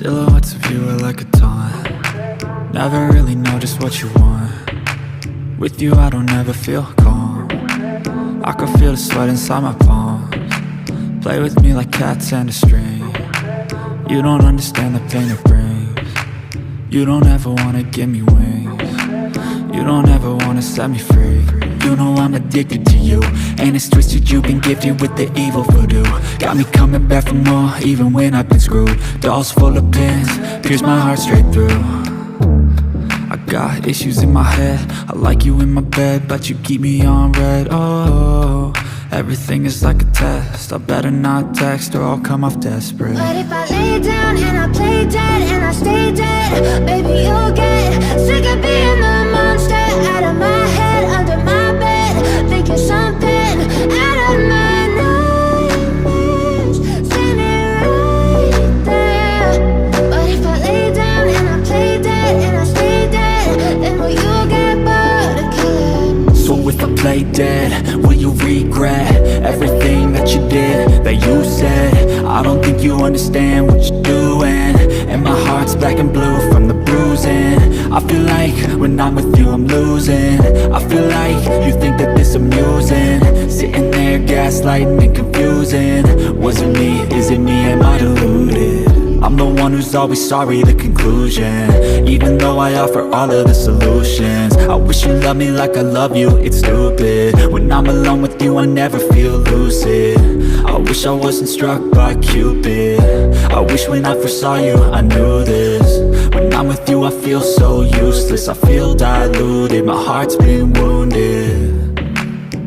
Silhouettes of you are like a taunt. Never really know just what you want. With you I don't ever feel calm. I can feel the sweat inside my palms. Play with me like cats and a string. You don't understand the pain it brings. You don't ever wanna give me wings. You don't ever wanna set me free. You know I'm addicted to you, and it's twisted, you've been gifted with the evil voodoo. Got me coming back for more, even when I've been screwed. Dolls full of pins, pierce my heart straight through. I got issues in my head, I like you in my bed, but you keep me on red. Oh, everything is like a test, I better not text or I'll come off desperate. But if I lay down and I play dead and I stay dead, baby you'll get sick of being the monster out of my head, under my bed, thinking something out of my nightmares, standing right there. But if I lay down and I play dead and I stay dead, then will you get bored of killing? So if I play dead, will you regret everything that you did, that you said? I don't think you understand what you're doing, and my heart's black and blue from the bruising. I feel like when I'm with you I'm losing. I feel like you think that this amusing, sitting there gaslighting and confusing. Was it me? Is it me? Am I deluded? I'm the one who's always sorry, the conclusion. Even though I offer all of the solutions, I wish you loved me like I love you, it's stupid. When I'm alone with you I never feel lucid. I wish I wasn't struck by Cupid. I wish when I first saw you I knew this. When I'm with you I feel so useless, I feel diluted, my heart's been wounded.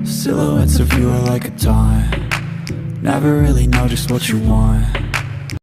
Silhouettes of you are like a taunt. Never really know just what you want.